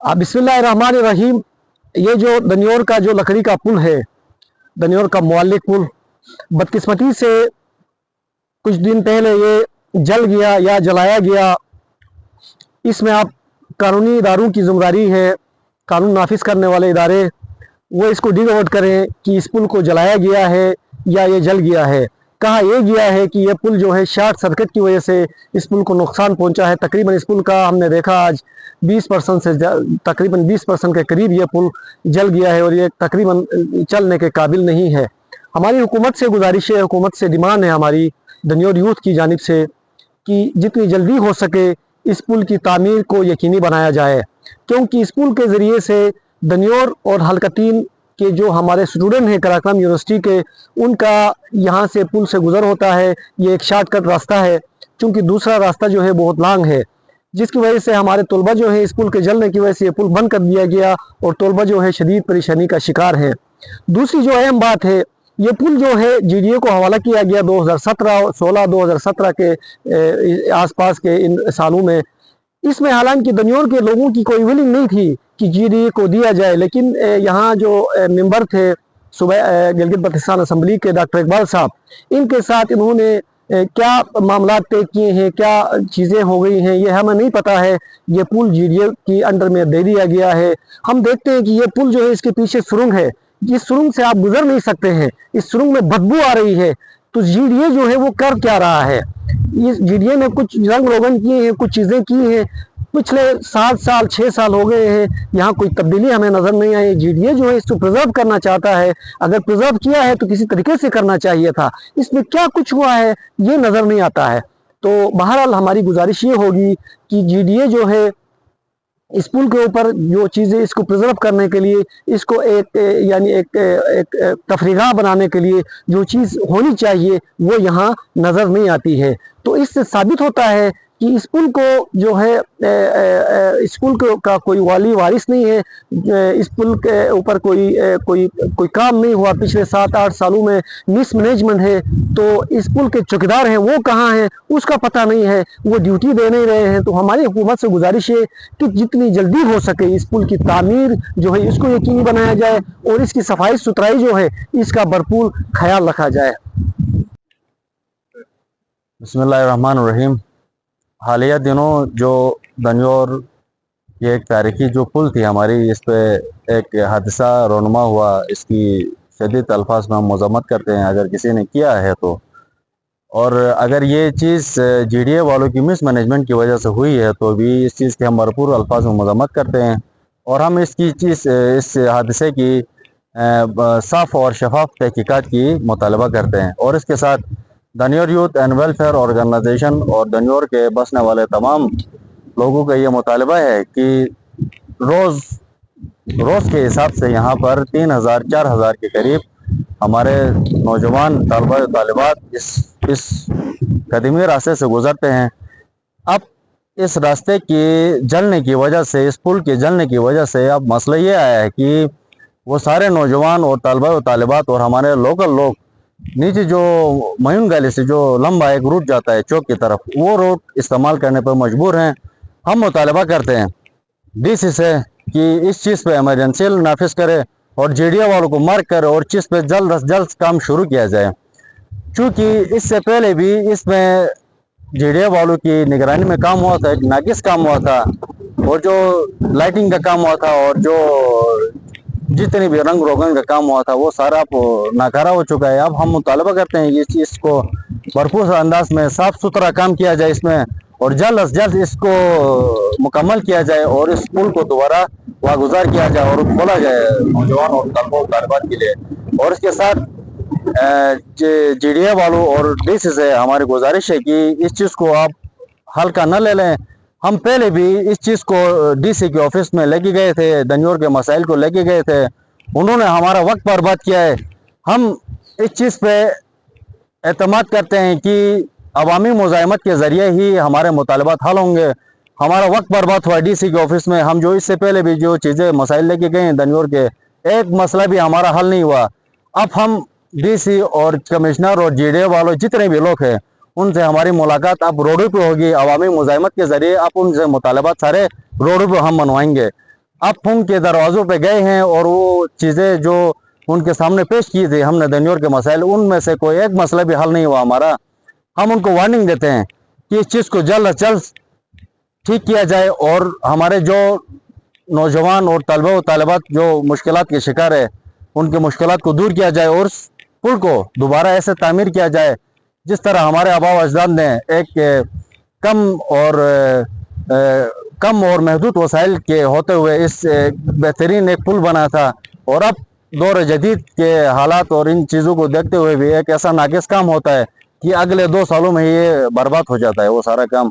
बिस्मिल्लाहिर्रहमानिर्रहीम। ये जो दनियोर का जो लकड़ी का पुल है, दनियोर का मुअल्लिक पुल, बदकिस्मती से कुछ दिन पहले ये जल गया या जलाया गया। इसमें आप कानूनी इदारों की जिम्मेदारी है, कानून नाफिज करने वाले इदारे वो इसको डिनोट करें कि इस पुल को जलाया गया है या ये जल गया है। कहा यह गया है कि ये पुल जो है शॉर्ट सर्किट की वजह से इस पुल को नुकसान पहुंचा है। तकरीबन इस पुल का हमने देखा आज 20% से तकरीबन 20% के करीब ये पुल जल गया है और ये तकरीबन चलने के काबिल नहीं है। हमारी हुकूमत से गुजारिश है, हुकूमत से डिमांड है हमारी दनियोर यूथ की जानिब से कि जितनी जल्दी हो सके इस पुल की तामीर को यकीनी बनाया जाए, क्योंकि इस पुल के ज़रिए से दनियोर और हल्का 3 के जो हमारे स्टूडेंट हैं कराकरम यूनिवर्सिटी के, उनका यहाँ से पुल से गुजर होता है। ये एक शॉर्टकट रास्ता है, क्योंकि दूसरा रास्ता जो है बहुत लॉन्ग है, जिसकी वजह से हमारे तलबा जो है इस पुल के जलने की वजह से ये पुल बंद कर दिया गया और तलबा जो है शदीद परेशानी का शिकार है। दूसरी जो अहम बात है, ये पुल जो है GDA को हवाला किया गया 2017 के आसपास के इन सालों में। इसमें हालांकि दनियोर के लोगों की कोई विलिंग नहीं थी कि GDA को दिया जाए, लेकिन यहाँ जो मेंबर थे सुबह गिलगित बल्तिस्तान असम्बली के डॉक्टर इकबाल साहब, इनके साथ इन्होंने क्या मामला तय किए हैं, क्या चीज़ें हो गई हैं, ये हमें नहीं पता है। ये पुल GDA की अंडर में दे दिया गया है। हम देखते हैं कि ये पुल जो है इसके पीछे सुरंग है, इस सुरंग से आप गुजर नहीं सकते हैं, इस सुरंग में बदबू आ रही है। तो GDA जो है वो कर क्या रहा है? इस GDA ने कुछ रंग रोगन किए हैं, कुछ चीज़ें की हैं। पिछले 7 साल 6 साल हो गए हैं, यहाँ कोई तब्दीली हमें नज़र नहीं आई। GDA जो है इसको प्रिजर्व करना चाहता है, अगर प्रिजर्व किया है तो किसी तरीके से करना चाहिए था। इसमें क्या कुछ हुआ है ये नज़र नहीं आता है। तो बहरहाल हमारी गुजारिश ये होगी कि GDA जो है इस पुल के ऊपर जो चीज़ें इसको प्रिजर्व करने के लिए, इसको एक तफरीगा बनाने के लिए जो चीज़ होनी चाहिए वो यहाँ नज़र नहीं आती है। तो इससे साबित होता है कि इस पुल को जो है इस पुल का कोई वाली वारिस नहीं है। इस पुल के ऊपर कोई काम नहीं हुआ पिछले 7-8 सालों में, मिसमैनेजमेंट है। तो इस पुल के चौकीदार हैं वो कहाँ हैं उसका पता नहीं है, वो ड्यूटी दे नहीं रहे हैं। तो हमारी हुकूमत से गुजारिश है कि जितनी जल्दी हो सके इस पुल की तामीर जो है इसको यकीनी बनाया जाए और इसकी सफाई सुथराई जो है इसका भरपूर ख्याल रखा जाए। बिस्मिल्लाहिर्रहमानिर्रहीम। हालिया दिनों जो दनियोर ये एक तारीखी जो पुल थी हमारी, इस पे एक हादसा रोनमा हुआ, इसकी शदीद अल्फाज में हम मज़म्मत करते हैं अगर किसी ने किया है तो। और अगर ये चीज़ GDA वालों की मिसमैनेजमेंट की वजह से हुई है तो भी इस चीज़ के हम भरपूर अल्फाज में मज़म्मत करते हैं और हम इस हादसे की साफ़ और शफाफ तहकीकात की मुतालबा करते हैं। और इसके साथ दनियोर यूथ एंड वेलफेयर ऑर्गेनाइजेशन और दनियोर के बसने वाले तमाम लोगों का ये मुतालबा है कि रोज़ के हिसाब से यहाँ पर 3000-4000 के करीब हमारे नौजवान तलबा तालिबात इस कदीमी रास्ते से गुजरते हैं। अब इस रास्ते की जलने की वजह से, इस पुल के जलने की वजह से अब मसला ये आया है कि वो सारे नौजवान और तलबा तालिबात और हमारे लोकल लोग नीचे जो मयून गली से जो लंबा एक रूट जाता है चौक की तरफ, वो रूट इस्तेमाल करने पर मजबूर हैं। हम मुतालबा करते हैं DC से कि इस चीज़ पे इमरजेंसी नाफिज करे और GDA वालों को मार्क करे और चीज़ पे जल्द अज जल्द काम शुरू किया जाए। क्योंकि इससे पहले भी इसमें GDA वालों की निगरानी में काम हुआ था, एक नाकिस काम हुआ था और जो लाइटिंग का काम हुआ था और जो जितने भी रंग रोगन का काम हुआ था वो सारा नाकारा हो चुका है। अब हम मुतालबा करते हैं इस चीज़ को भरपूर अंदाज में साफ़ सुथरा काम किया जाए इसमें और जल्द अज जल्द इसको मुकम्मल किया जाए और इस पुल को दोबारा वागुजार किया जाए और खोला जाए नौजवान और तालिबात के लिए। और इसके साथ GDA वालों और DC से हमारी गुजारिश है कि इस चीज़ को आप हल्का न ले लें। हम पहले भी इस चीज़ को DC के ऑफिस में लेके गए थे, दनियोर के मसाइल को लेके गए थे, उन्होंने हमारा वक्त बर्बाद किया है। हम इस चीज़ पे एतमाद करते हैं कि अवामी मुज़ाहमत के ज़रिए ही हमारे मुतालबात हल होंगे। हमारा वक्त बर्बाद हुआ DC के ऑफिस में, हम जो इससे पहले भी जो चीज़ें मसाइल लेके गए हैं दनियोर के, एक मसला भी हमारा हल नहीं हुआ। अब हम DC और कमिश्नर और GDA वालों जितने भी लोग हैं उनसे हमारी मुलाकात अब रोडों पे होगी, अवामी मुज़ाहमत के ज़रिए अब उनसे मुतालबात सारे रोडों पे हम मनवाएंगे। अब उनके दरवाज़ों पे गए हैं और वो चीज़ें जो उनके सामने पेश की थी हमने दनियोर के मसाइल, उनमें से कोई एक मसला भी हल नहीं हुआ हमारा। हम उनको वार्निंग देते हैं कि इस चीज़ को जल्द अज जल्द ठीक किया जाए और हमारे जो नौजवान और तलबा व तालिबात जो मुश्किलात के शिकार है उनके मुश्किलात को दूर किया जाए और उस पुल को दोबारा ऐसे तामीर किया जाए जिस तरह हमारे आबा व अजदाद ने एक कम और महदूद वसाइल के होते हुए इस बेहतरीन एक पुल बना था। और अब दौर जदीद के हालात और इन चीज़ों को देखते हुए भी एक ऐसा नाकिस काम होता है कि अगले 2 सालों में ये बर्बाद हो जाता है वो सारा काम।